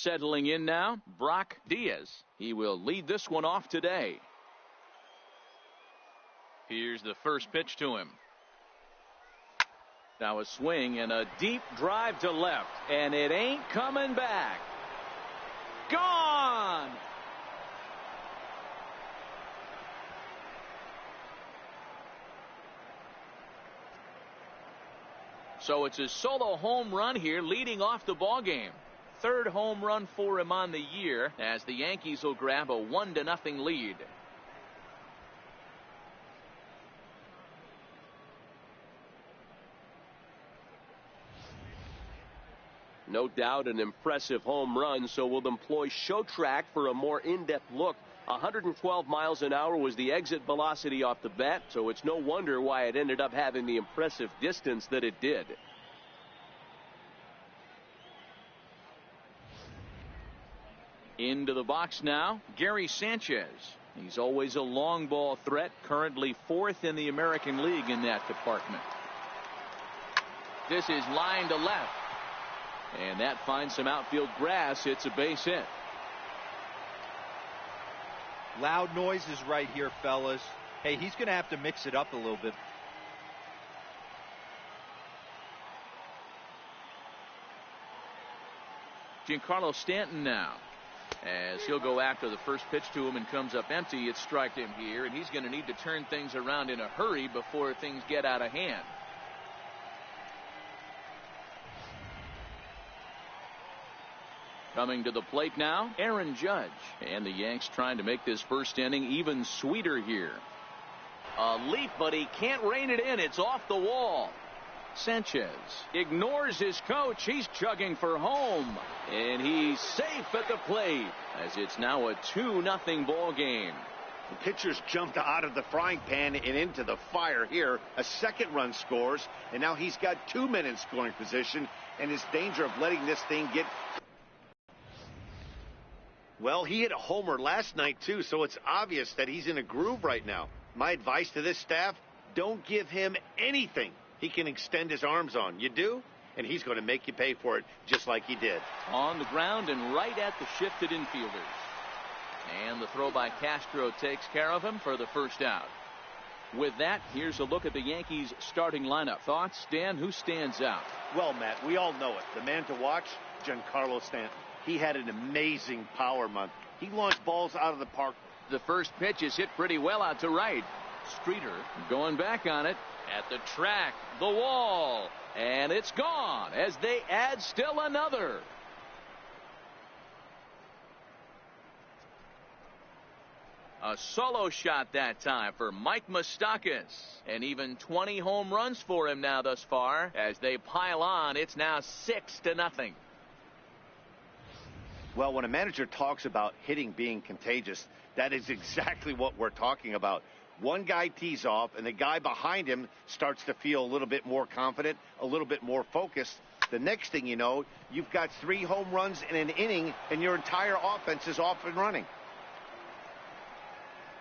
Settling in now, Brock Diaz. He will lead this one off today. Here's the first pitch to him. Now a swing and a deep drive to left, and it ain't coming back. Gone! So it's a solo home run here, leading off the ball game. Third home run for him on the year, as the Yankees will grab a 1-0 lead. No doubt an impressive home run, so we'll employ show track for a more in-depth look. 112 miles an hour was the exit velocity off the bat, so it's no wonder why it ended up having the impressive distance that it did. Into the box now, Gary Sanchez. He's always a long ball threat, currently 4th in the American League in that department. This is line to left, and that finds some outfield grass. It's a base hit. Loud noises right here, fellas. Hey, he's going to have to mix it up a little bit. Giancarlo Stanton now, as he'll go after the first pitch to him and comes up empty. It's strike him here, and he's going to need to turn things around in a hurry before things get out of hand. Coming to the plate now, Aaron Judge. And the Yanks trying to make this first inning even sweeter here. A leap, but he can't rein it in. It's off the wall. Sanchez ignores his coach. He's chugging for home. And he's safe at the plate, as it's now a 2-0 ball game. The pitcher's jumped out of the frying pan and into the fire here. A second run scores, and now he's got 2 men in scoring position, and is danger of letting this thing get... Well, he hit a homer last night, too, so it's obvious that he's in a groove right now. My advice to this staff, don't give him anything he can extend his arms on. You do, and he's going to make you pay for it, just like he did. On the ground and right at the shifted infielders. And the throw by Castro takes care of him for the first out. With that, here's a look at the Yankees' starting lineup. Thoughts, Dan? Who stands out? Well, Matt, we all know it. The man to watch, Giancarlo Stanton. He had an amazing power month. He launched balls out of the park. The first pitch is hit pretty well out to right. Streeter going back on it at the track, the wall, and it's gone as they add still another. A solo shot that time for Mike Moustakas, and even 20 home runs for him now thus far. As they pile on, it's now 6-0. Well, when a manager talks about hitting being contagious, that is exactly what we're talking about. One guy tees off, and the guy behind him starts to feel a little bit more confident, a little bit more focused. The next thing you know, you've got 3 home runs in an inning, and your entire offense is off and running.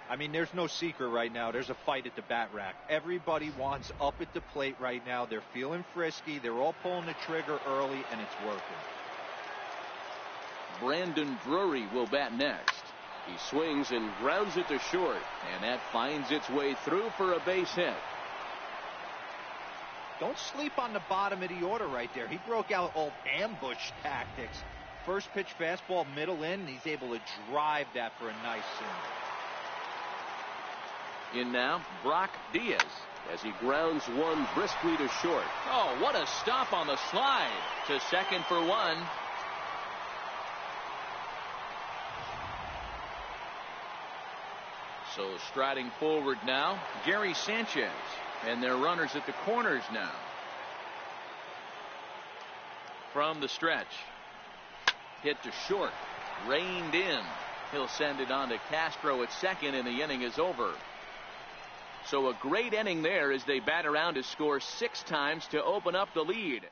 I mean, there's no secret right now. There's a fight at the bat rack. Everybody wants up at the plate right now. They're feeling frisky. They're all pulling the trigger early, and it's working. Brandon Drury will bat next. He swings and grounds it to short. And that finds its way through for a base hit. Don't sleep on the bottom of the order right there. He broke out old ambush tactics. First pitch fastball middle in, and he's able to drive that for a nice single. In now, Brock Diaz, as he grounds one briskly to short. Oh, what a stop on the slide. To second for one. So striding forward now, Gary Sanchez. And they're runners at the corners now. From the stretch. Hit to short. Reined in. He'll send it on to Castro at second, and the inning is over. So a great inning there as they bat around to score 6 times to open up the lead.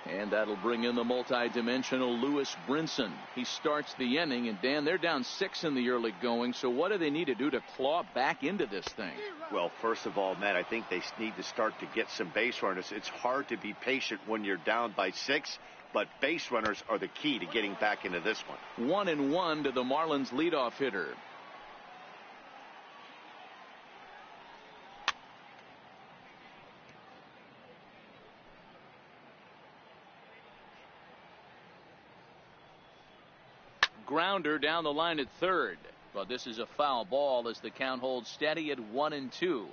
And that'll bring in the multi-dimensional Lewis Brinson. He starts the inning, and Dan, they're down 6 in the early going, so what do they need to do to claw back into this thing? Well, first of all, Matt, I think they need to start to get some base runners. It's hard to be patient when you're down by 6. but base runners are the key to getting back into this one. 1-1 to the Marlins leadoff hitter. Grounder down the line at third, but this is a foul ball as the count holds steady at 1-2.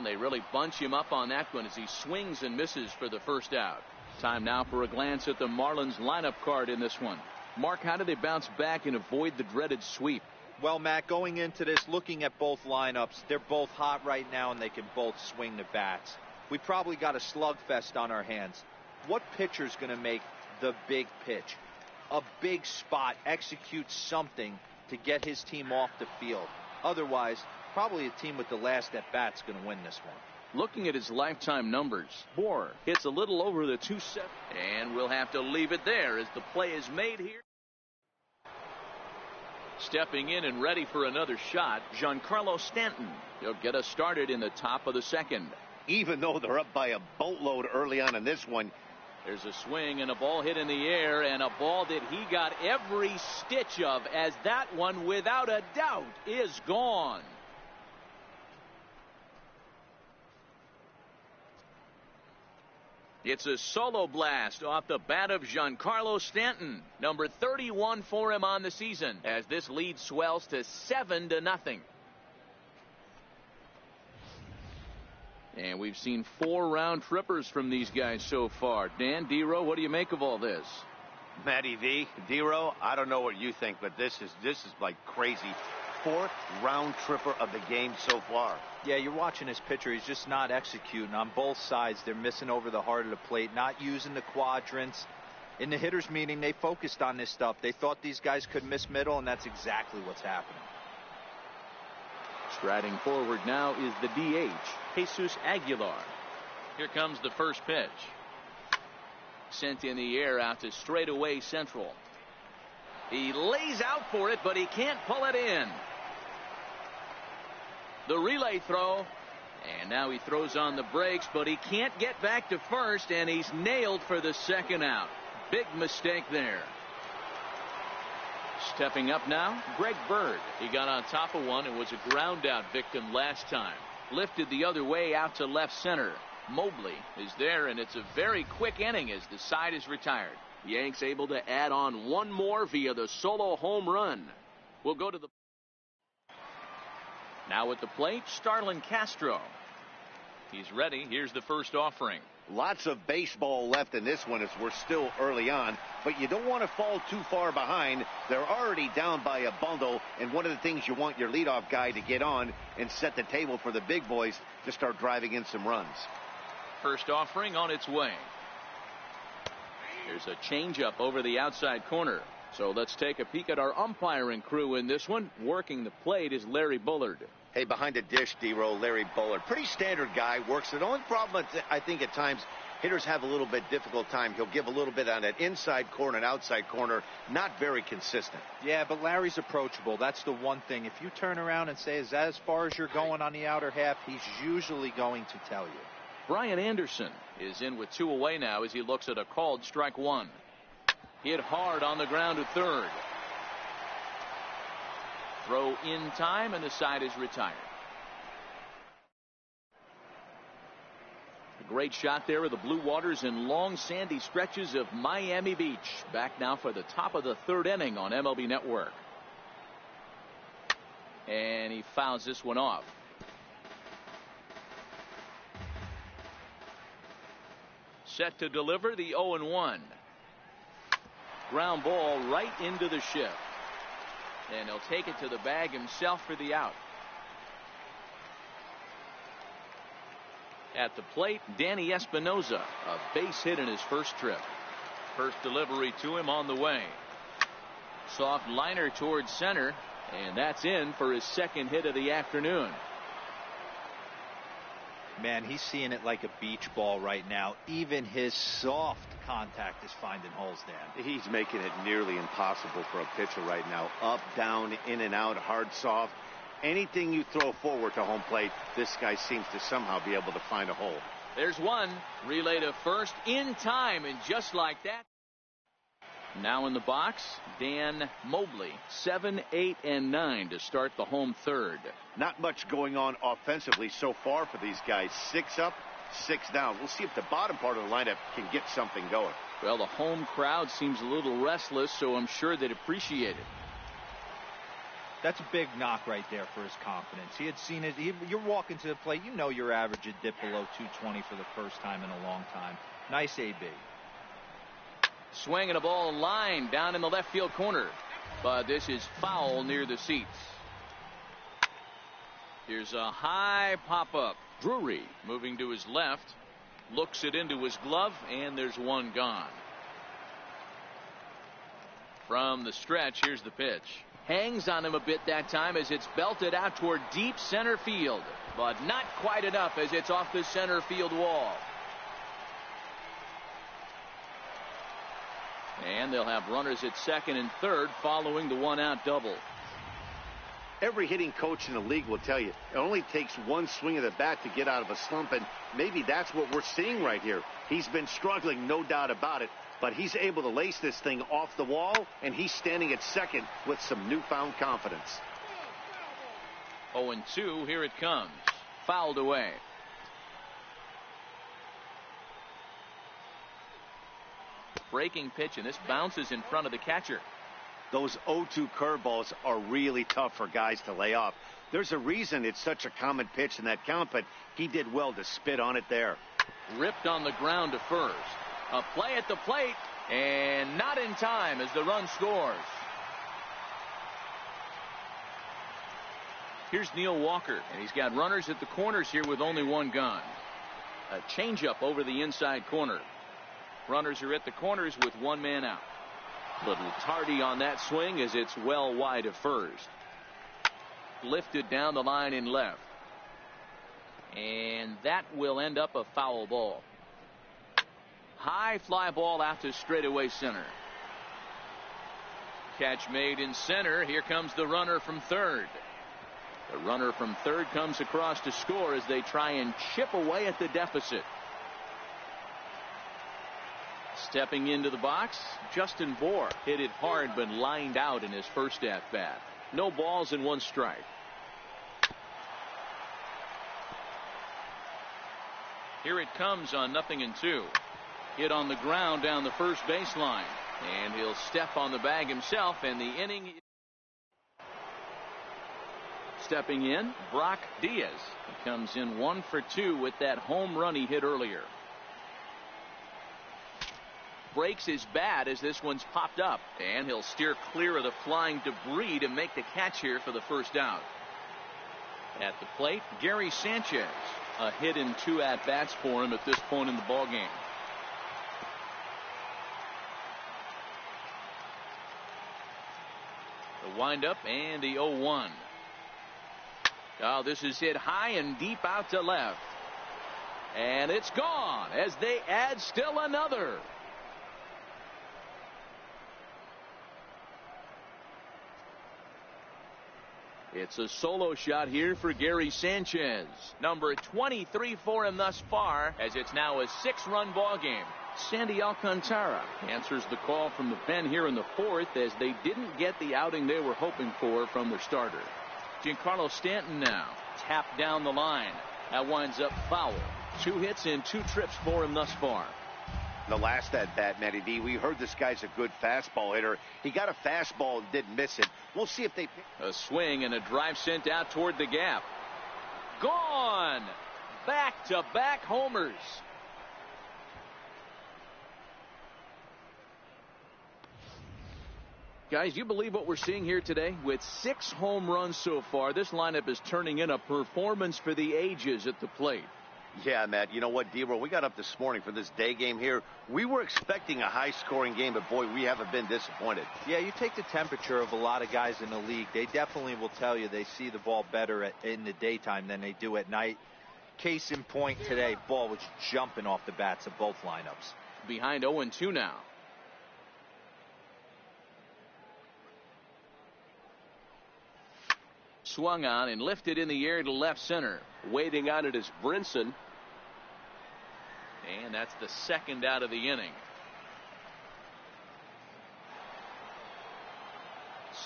They really bunch him up on that one as he swings and misses for the first out. Time now for a glance at the Marlins lineup card in this one. Mark, how do they bounce back and avoid the dreaded sweep? Well, Matt, going into this, looking at both lineups, they're both hot right now and they can both swing the bats. We probably got a slugfest on our hands. What pitcher's going to make the big pitch, a big spot, execute something to get his team off the field? Otherwise, probably a team with the last at bat's going to win this one. Looking at his lifetime numbers, Bohr hits a little over the 270, and we'll have to leave it there as the play is made here. Stepping in and ready for another shot, Giancarlo Stanton. He'll get us started in the top of the second. Even though they're up by a boatload early on in this one, there's a swing and a ball hit in the air, and a ball that he got every stitch of, as that one, without a doubt, is gone. It's a solo blast off the bat of Giancarlo Stanton, number 31 for him on the season, as this lead swells to 7-0. And we've seen 4 round trippers from these guys so far. Dan, D-Row, what do you make of all this? Matty V, D-Row, I don't know what you think, but this is like crazy. 4th round tripper of the game so far. Yeah, you're watching this pitcher. He's just not executing on both sides. They're missing over the heart of the plate, not using the quadrants. In the hitters meeting, they focused on this stuff. They thought these guys could miss middle, and that's exactly what's happening. Striding forward now is the DH, Jesus Aguilar. Here comes the first pitch. Sent in the air out to straightaway central. He lays out for it, but he can't pull it in. The relay throw, and now he throws on the brakes, but he can't get back to first, and he's nailed for the second out. Big mistake there. Stepping up now, Greg Bird. He got on top of one and was a ground out victim last time. Lifted the other way out to left center. Mobley is there, and it's a very quick inning as the side is retired. Yanks able to add on one more via the solo home run. We'll go to the... Now at the plate, Starlin Castro. He's ready. Here's the first offering. Lots of baseball left in this one as we're still early on, but you don't want to fall too far behind. They're already down by a bundle, and one of the things you want your leadoff guy to get on and set the table for the big boys to start driving in some runs. First offering on its way. There's a changeup over the outside corner. So let's take a peek at our umpiring crew in this one. Working the plate is Larry Bullard. Hey, behind the dish, D-Row, Larry Bullard. Pretty standard guy, works it. The only problem I think at times hitters have a little bit difficult time. He'll give a little bit on that inside corner and outside corner. Not very consistent. Yeah, but Larry's approachable. That's the one thing. If you turn around and say, is that as far as you're going on the outer half, he's usually going to tell you. Brian Anderson is in with 2 away now as he looks at a called strike 1. Hit hard on the ground at third. Throw in time, and the side is retired. A great shot there of the Blue Waters in long sandy stretches of Miami Beach. Back now for the top of the 3rd inning on MLB Network. And he fouls this one off. Set to deliver the 0-1. Ground ball right into the shift. And he'll take it to the bag himself for the out. At the plate, Danny Espinosa, a base hit in his first trip. First delivery to him on the way. Soft liner towards center, and that's in for his second hit of the afternoon. Man, he's seeing it like a beach ball right now. Even his soft contact is finding holes, Dan. He's making it nearly impossible for a pitcher right now. Up, down, in and out, hard, soft. Anything you throw forward to home plate, this guy seems to somehow be able to find a hole. There's one. Relay to first in time, and just like that. Now in the box, Dan Mobley. 7, 8, and 9 to start the home third. Not much going on offensively so far for these guys. 6 up, 6 down. We'll see if the bottom part of the lineup can get something going. Well, the home crowd seems a little restless, so I'm sure they'd appreciate it. That's a big knock right there for his confidence. He had seen it. You're walking to the plate. You know your average had dipped below 220 for the first time in a long time. Nice AB. Swinging a ball line down in the left field corner. But this is foul near the seats. Here's a high pop-up. Drury moving to his left. Looks it into his glove, and there's one gone. From the stretch, here's the pitch. Hangs on him a bit that time as it's belted out toward deep center field. But not quite enough as it's off the center field wall. And they'll have runners at second and third following the one-out double. Every hitting coach in the league will tell you it only takes one swing of the bat to get out of a slump, and maybe that's what we're seeing right here. He's been struggling, no doubt about it, but he's able to lace this thing off the wall, and he's standing at second with some newfound confidence. 0-2, here it comes. Fouled away. Breaking pitch, and this bounces in front of the catcher. Those 0-2 curveballs are really tough for guys to lay off. There's a reason it's such a common pitch in that count, but he did well to spit on it there. Ripped on the ground to first. A play at the plate, and not in time as the run scores. Here's Neil Walker, and he's got runners at the corners here with only one gone. A changeup over the inside corner. Runners are at the corners with one man out. Little tardy on that swing as it's well wide of first. Lifted down the line in left. And that will end up a foul ball. High fly ball out to straightaway center. Catch made in center. Here comes the runner from third. The runner from third comes across to score as they try and chip away at the deficit. Stepping into the box, Justin Bohr hit it hard but lined out in his first at-bat. No balls and one strike. Here it comes on 0-2. Hit on the ground down the first baseline. And he'll step on the bag himself, and the inning. Stepping in, Brock Diaz. He comes in 1 for 2 with that home run he hit earlier. Breaks his bat as this one's popped up, and he'll steer clear of the flying debris to make the catch here for the first out. At the plate, Gary Sanchez. A hit in 2 at-bats for him at this point in the ballgame. The windup and the 0-1. Oh, this is hit high and deep out to left. And it's gone as they add still another. It's a solo shot here for Gary Sanchez. Number 23 for him thus far, as it's now a 6-run ball game. Sandy Alcantara answers the call from the pen here in the 4th as they didn't get the outing they were hoping for from their starter. Giancarlo Stanton now tapped down the line. That winds up foul. 2 hits and 2 trips for him thus far. The last at-bat, Matty D, we heard this guy's a good fastball hitter. He got a fastball and didn't miss it. We'll see if they pick. A swing and a drive sent out toward the gap. Gone! Back-to-back homers. Guys, you believe what we're seeing here today? With 6 home runs so far, this lineup is turning in a performance for the ages at the plate. Yeah, Matt, you know what, D-Roll, we got up this morning for this day game here. We were expecting a high-scoring game, but, boy, we haven't been disappointed. Yeah, you take the temperature of a lot of guys in the league. They definitely will tell you they see the ball better in the daytime than they do at night. Case in point today, ball was jumping off the bats of both lineups. Behind 0-2 now. Swung on and lifted in the air to left center. Waiting on it is Brinson. And that's the second out of the inning.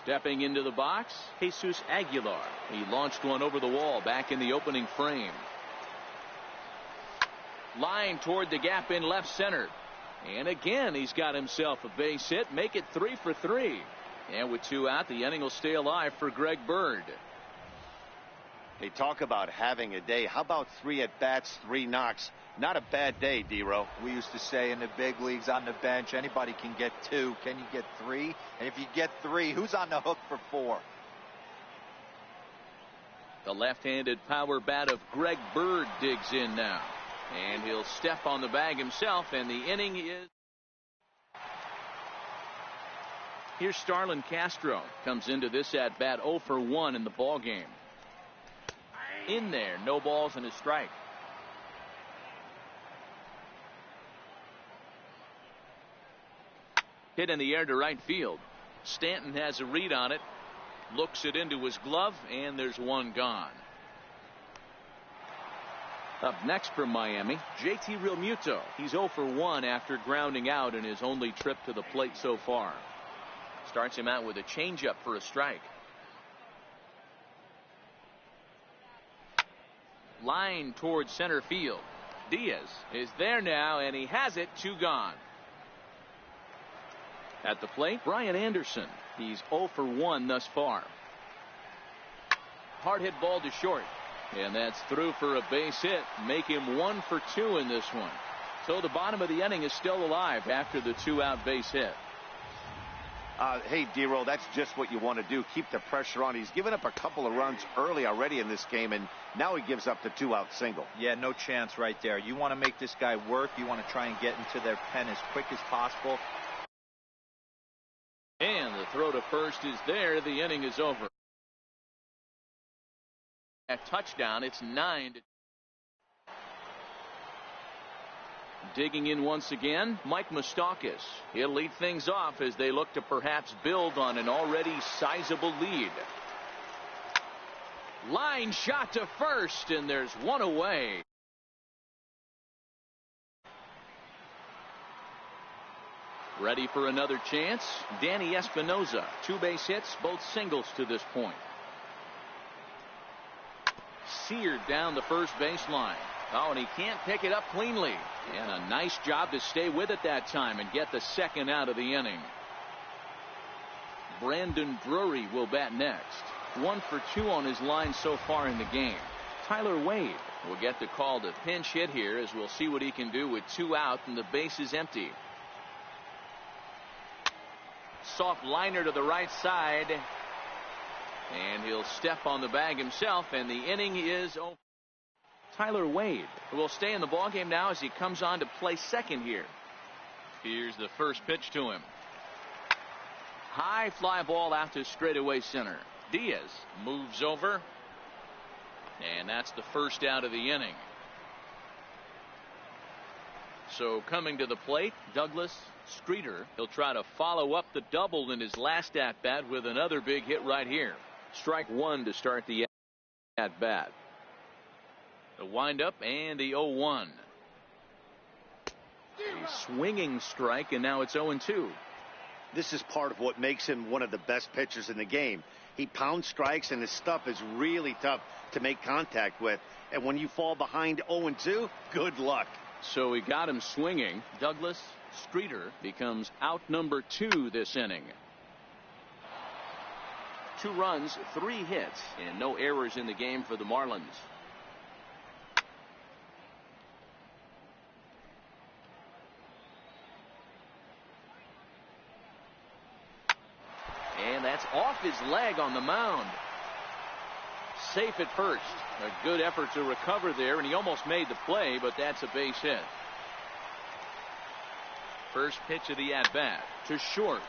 Stepping into the box, Jesus Aguilar. He launched one over the wall back in the opening frame. Line toward the gap in left center. And again, he's got himself a base hit. Make it 3 for 3. And with 2 out, the inning will stay alive for Greg Bird. They talk about having a day. How about 3 at-bats, 3 knocks? Not a bad day, D-Row. We used to say in the big leagues on the bench, anybody can get 2. Can you get 3? And if you get 3, who's on the hook for 4? The left-handed power bat of Greg Bird digs in now. And he'll step on the bag himself, and the inning is... Here's Starlin Castro. Comes into this at-bat 0 for 1 in the ballgame. In there, no balls and a strike. Hit in the air to right field. Stanton has a read on it. Looks it into his glove, and there's one gone. Up next from Miami, JT Realmuto. He's 0 for 1 after grounding out in his only trip to the plate so far. Starts him out with a changeup for a strike. Line towards center field. Diaz is there now, and he has it. 2 gone. At the plate, Brian Anderson. He's 0 for 1 thus far. Hard hit ball to short. And that's through for a base hit. Make him 1 for 2 in this one. So the bottom of the inning is still alive after the 2-out base hit. Hey, D-Row, that's just what you want to do. Keep the pressure on. He's given up a couple of runs early already in this game, and now he gives up the 2-out single. Yeah, no chance right there. You want to make this guy work. You want to try and get into their pen as quick as possible. And the throw to first is there. The inning is over. A touchdown. It's 9. Digging in once again, Mike Moustakas. He'll lead things off as they look to perhaps build on an already sizable lead. Line shot to first, and there's one away. Ready for another chance? Danny Espinosa. 2 base hits, both singles to this point. Seared down the first baseline. Oh, and he can't pick it up cleanly. And a nice job to stay with it that time and get the second out of the inning. Brandon Drury will bat next. 1 for 2 on his line so far in the game. Tyler Wade will get the call to pinch hit here, as we'll see what he can do with 2 out and the base is empty. Soft liner to the right side. And he'll step on the bag himself, and the inning is over. Tyler Wade will stay in the ballgame now as he comes on to play second here. Here's the first pitch to him. High fly ball out to straightaway center. Diaz moves over, and that's the first out of the inning. So coming to the plate, Douglas Streeter. He'll try to follow up the double in his last at bat with another big hit right here. Strike 1 to start the at bat. The windup and the 0-1. A swinging strike, and now it's 0-2. This is part of what makes him one of the best pitchers in the game. He pounds strikes, and his stuff is really tough to make contact with. And when you fall behind 0-2, good luck. So he got him swinging. Douglas Streeter becomes out number 2 this inning. 2 runs, 3 hits, and no errors in the game for the Marlins. And that's off his leg on the mound. Safe at first. A good effort to recover there, and he almost made the play, but that's a base hit. First pitch of the at-bat to short.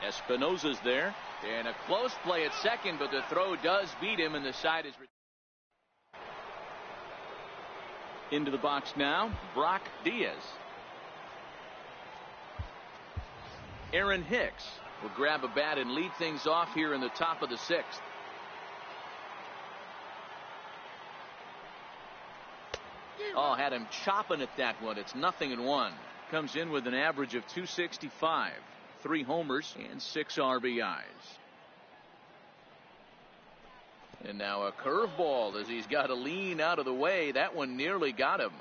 Espinosa's there, and a close play at second, but the throw does beat him, and the side is into the box now. Brock Diaz. Aaron Hicks will grab a bat and lead things off here in the top of the 6th. Oh, had him chopping at that one. It's 0-1. Comes in with an average of 265, 3 homers and 6 RBIs. And now a curveball as he's got to lean out of the way. That one nearly got him.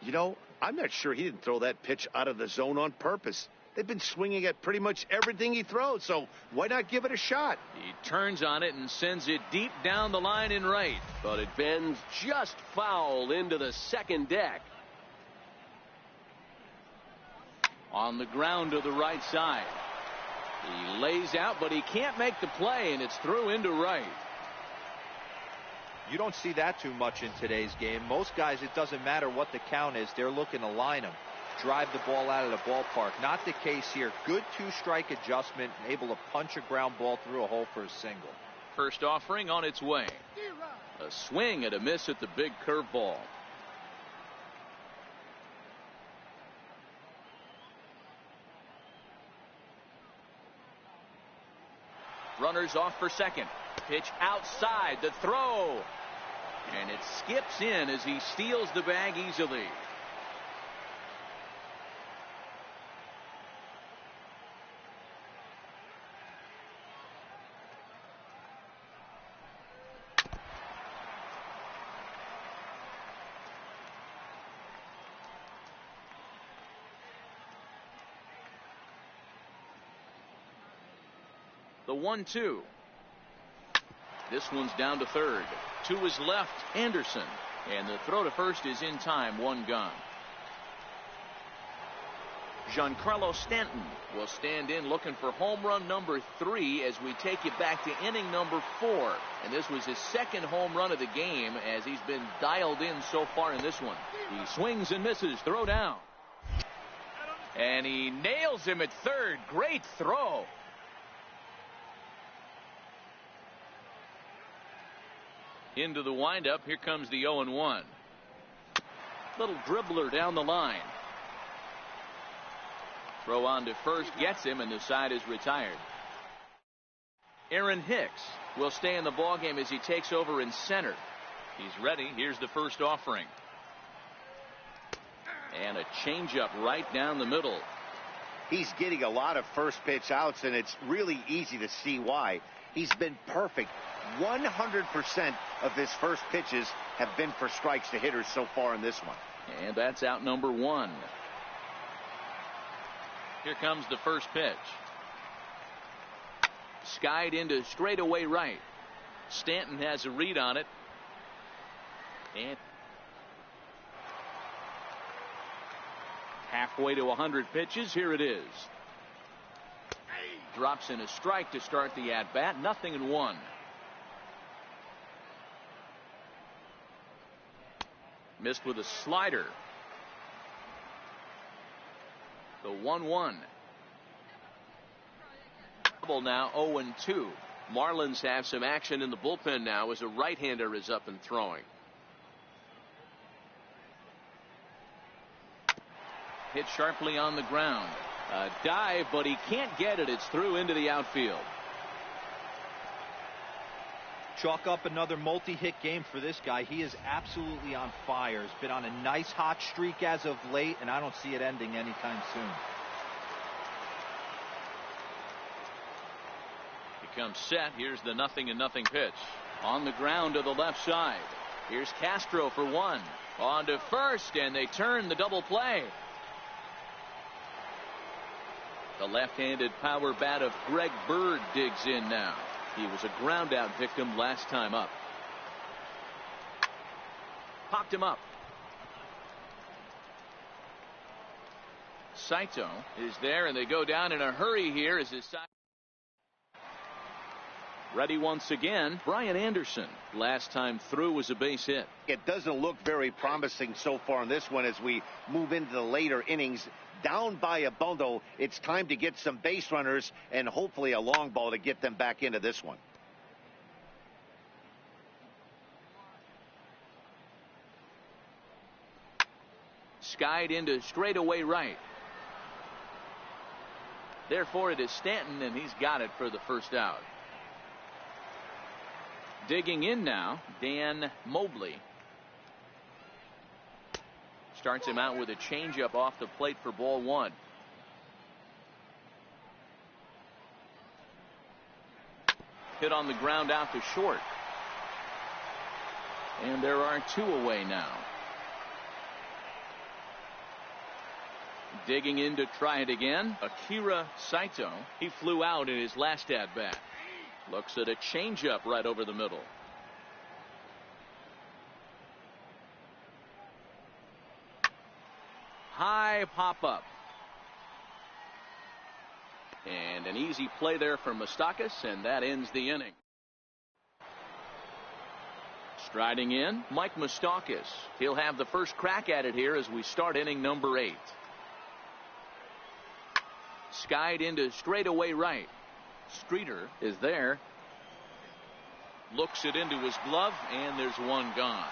You know, I'm not sure he didn't throw that pitch out of the zone on purpose. They've been swinging at pretty much everything he throws, so why not give it a shot? He turns on it and sends it deep down the line in right. But it bends just foul into the second deck. On the ground to the right side. He lays out, but he can't make the play, and it's through into right. You don't see that too much in today's game. Most guys, it doesn't matter what the count is. They're looking to line them, drive the ball out of the ballpark. Not the case here. Good 2-strike adjustment, able to punch a ground ball through a hole for a single. First offering on its way. A swing and a miss at the big curveball. Runners off for second. Pitch outside, the throw. And it skips in as he steals the bag easily. The 1-2. This one's down to third. To his left, Anderson. And the throw to first is in time, 1 gone. Giancarlo Stanton will stand in looking for home run number 3 as we take you back to inning number 4. And this was his second home run of the game as he's been dialed in so far in this one. He swings and misses. Throw down. And he nails him at third. Great throw. Into the windup. Here comes the 0-1. Little dribbler down the line. Throw on to first gets him, and the side is retired. Aaron Hicks will stay in the ballgame as he takes over in center. He's ready. Here's the first offering. And a changeup right down the middle. He's getting a lot of first pitch outs, and it's really easy to see why. He's been perfect. 100% of his first pitches have been for strikes to hitters so far in this one. And that's out number 1. Here comes the first pitch. Skied into straightaway right. Stanton has a read on it. And halfway to 100 pitches. Here it is. Drops in a strike to start the at-bat. 0-1. Missed with a slider. The 1-1. Double now, 0-2. Marlins have some action in the bullpen now as a right-hander is up and throwing. Hit sharply on the ground. A dive, but he can't get it. It's through into the outfield. Chalk up another multi-hit game for this guy. He is absolutely on fire. He's been on a nice hot streak as of late, and I don't see it ending anytime soon. He comes set. Here's the 0-0 pitch. On the ground to the left side. Here's Castro for 1. On to first, and they turn the double play. The left-handed power bat of Greg Bird digs in now. He was a ground-out victim last time up. Popped him up. Saito is there, and they go down in a hurry here as his side. Ready once again, Brian Anderson. Last time through was a base hit. It doesn't look very promising so far in this one as we move into the later innings. Down by a bundle, it's time to get some base runners and hopefully a long ball to get them back into this one. Skied into straightaway right. Therefore, it is Stanton, and he's got it for the first out. Digging in now, Dan Mobley. Starts him out with a changeup off the plate for ball one. Hit on the ground out to short. And there are two away now. Digging in to try it again, Akira Saito. He flew out in his last at bat. Looks at a changeup right over the middle. High pop up. And an easy play there from Moustakas, and that ends the inning. Striding in, Mike Moustakas. He'll have the first crack at it here as we start inning number 8. Skied into straightaway right. Streeter is there. Looks it into his glove, and there's one gone.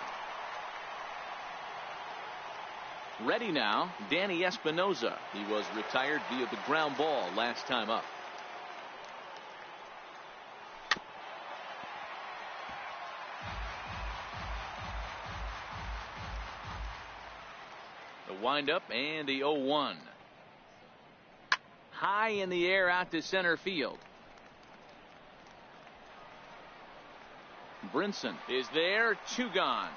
Ready now, Danny Espinoza. He was retired via the ground ball last time up. The windup and the 0-1. High in the air out to center field. Brinson is there, 2 gone.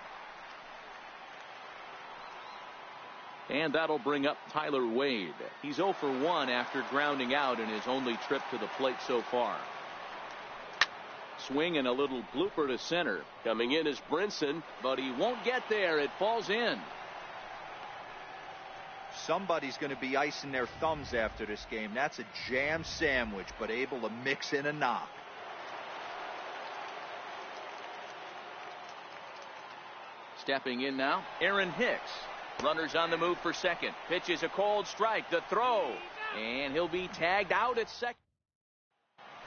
And that'll bring up Tyler Wade. He's 0 for 1 after grounding out in his only trip to the plate so far. Swing and a little blooper to center. Coming in is Brinson, but he won't get there. It falls in. Somebody's going to be icing their thumbs after this game. That's a jam sandwich, but able to mix in a knock. Stepping in now, Aaron Hicks. Runners on the move for second. Pitches a cold strike. The throw. And he'll be tagged out at second.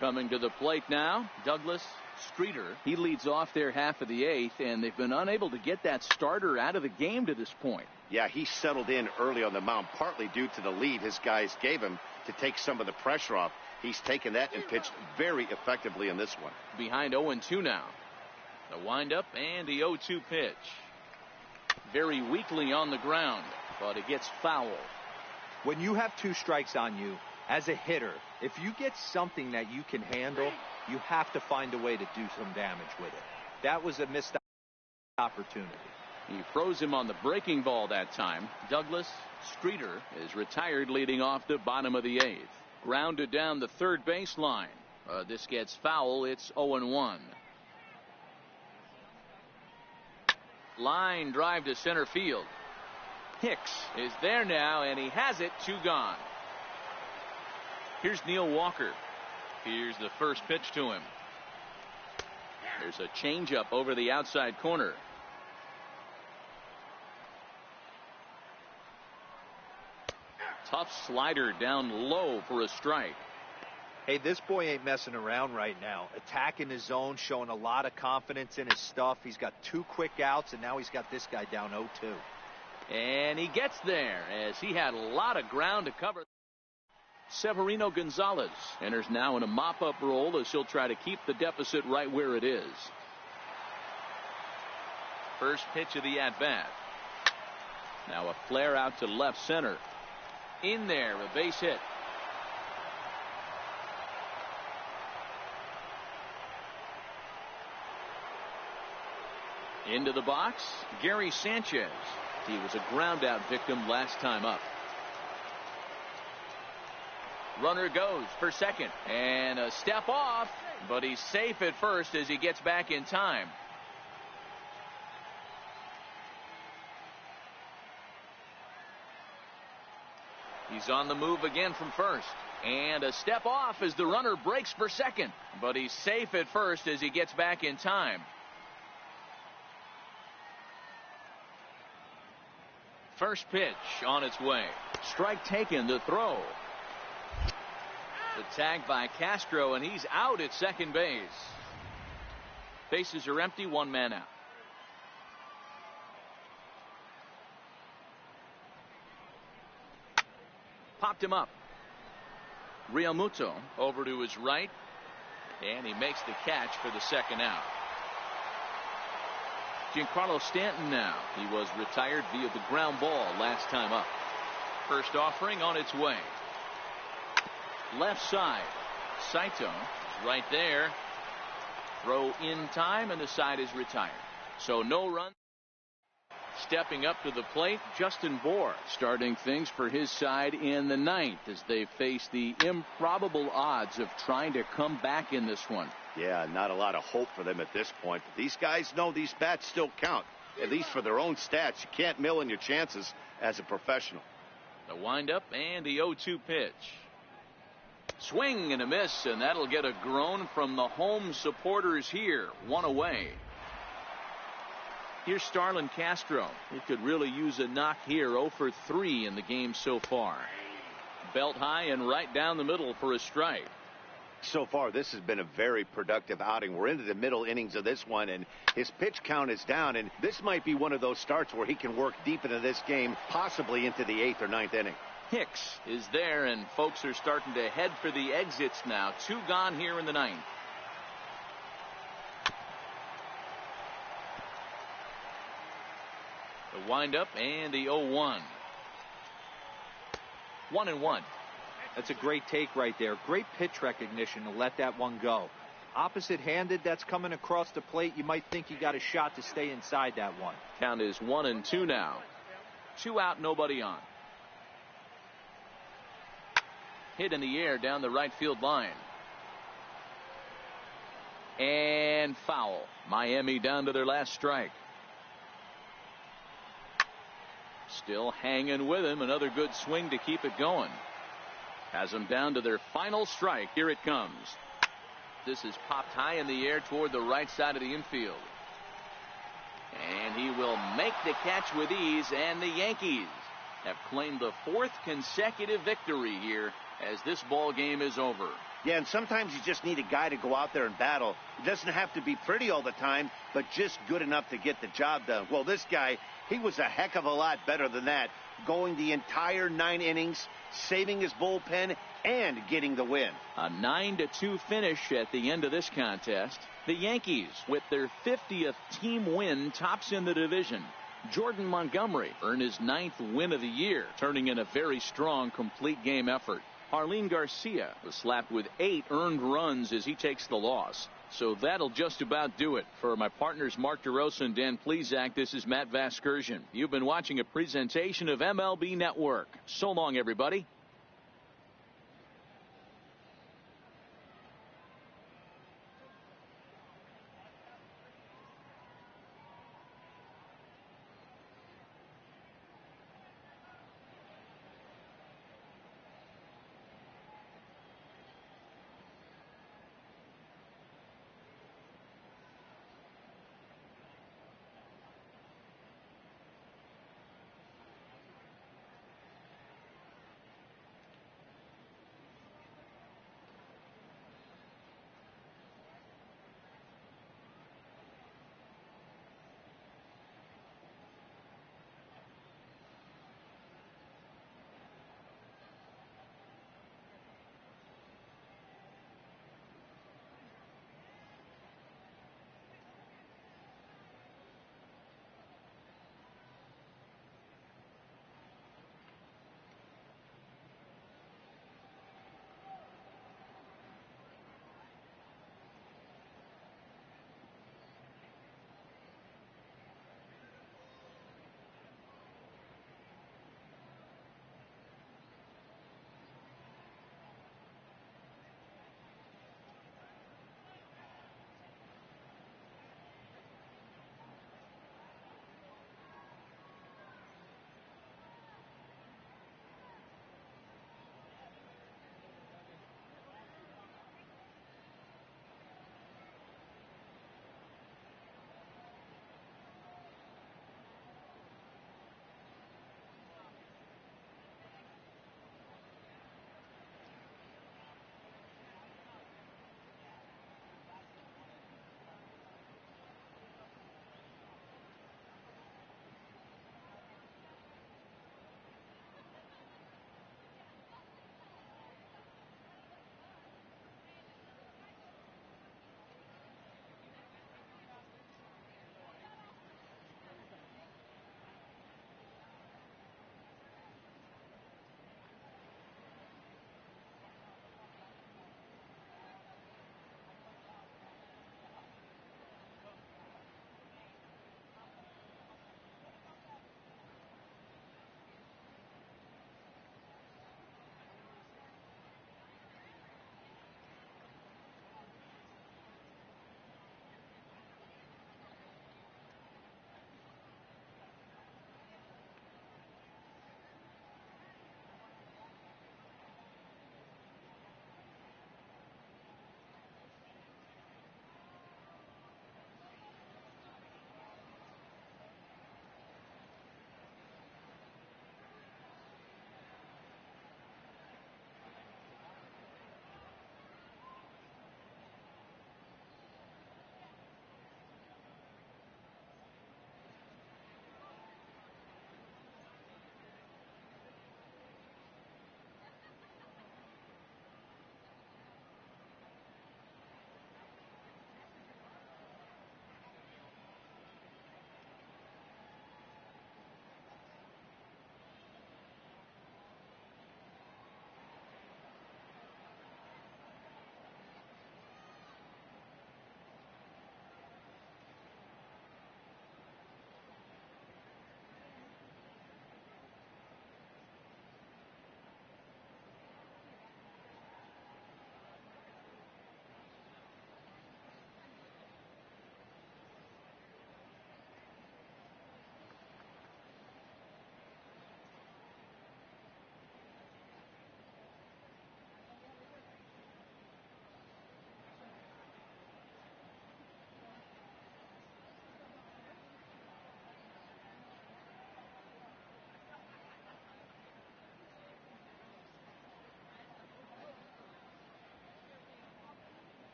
Coming to the plate now, Douglas Streeter. He leads off their half of the 8th, and they've been unable to get that starter out of the game to this point. Yeah, he settled in early on the mound, partly due to the lead his guys gave him to take some of the pressure off. He's taken that and pitched very effectively in this one. Behind 0-2 now. The windup and the 0-2 pitch. Very weakly on the ground, but it gets foul. When you have 2 strikes on you, as a hitter, if you get something that you can handle, you have to find a way to do some damage with it. That was a missed opportunity. He froze him on the breaking ball that time. Douglas Streeter is retired leading off the bottom of the 8th. Grounded down the third baseline. This gets foul. It's 0-1. Line drive to center field. Hicks is there now, and he has it. 2 gone. Here's Neil Walker. Here's the first pitch to him. There's a changeup over the outside corner. Tough slider down low for a strike. Hey, this boy ain't messing around right now. Attacking his zone, showing a lot of confidence in his stuff. He's got 2 quick outs, and now he's got this guy down 0-2. And he gets there as he had a lot of ground to cover. Severino Gonzalez enters now in a mop-up role as he'll try to keep the deficit right where it is. First pitch of the at-bat. Now a flare out to left center. In there, a base hit. Into the box, Gary Sanchez. He was a ground-out victim last time up. Runner goes for second, and a step off, but he's safe at first as he gets back in time. He's on the move again from first, and a step off as the runner breaks for second, but he's safe at first as he gets back in time. First pitch on its way. Strike taken, the throw. The tag by Castro, and he's out at second base. Bases are empty, 1 man out. Popped him up. Realmuto over to his right, and he makes the catch for the second out. Giancarlo Stanton now. He was retired via the ground ball last time up. First offering on its way. Left side. Saito is right there. Throw in time, and the side is retired. So no run. Stepping up to the plate, Justin Bour starting things for his side in the ninth as they face the improbable odds of trying to come back in this one. Yeah, not a lot of hope for them at this point. But these guys know these bats still count, at least for their own stats. You can't mill in your chances as a professional. The windup and the 0-2 pitch. Swing and a miss, and that'll get a groan from the home supporters here. One away. Here's Starlin Castro. He could really use a knock here. 0 for 3 in the game so far. Belt high and right down the middle for a strike. So far, this has been a very productive outing. We're into the middle innings of this one, and his pitch count is down, and this might be one of those starts where he can work deep into this game, possibly into the 8th or 9th inning. Hicks is there, and folks are starting to head for the exits now. 2 gone here in the 9th. The windup and the 0-1. 1-1. That's a great take right there. Great pitch recognition to let that one go. Opposite-handed, that's coming across the plate. You might think you got a shot to stay inside that one. Count is 1-2 now. 2 out, nobody on. Hit in the air down the right field line. And foul. Miami down to their last strike. Still hanging with him. Another good swing to keep it going. Has them down to their final strike. Here it comes. This is popped high in the air toward the right side of the infield. And he will make the catch with ease, and the Yankees have claimed the 4th consecutive victory here as this ball game is over. Yeah, and sometimes you just need a guy to go out there and battle. It doesn't have to be pretty all the time, but just good enough to get the job done. Well, this guy, he was a heck of a lot better than that, going the entire 9 innings, saving his bullpen, and getting the win. A 9-2 finish at the end of this contest. The Yankees, with their 50th team win, tops in the division. Jordan Montgomery earned his 9th win of the year, turning in a very strong complete game effort. Arlene Garcia was slapped with 8 earned runs as he takes the loss. So that'll just about do it. For my partners Mark DeRosa and Dan Plesac, this is Matt Vasgersian. You've been watching a presentation of MLB Network. So long, everybody.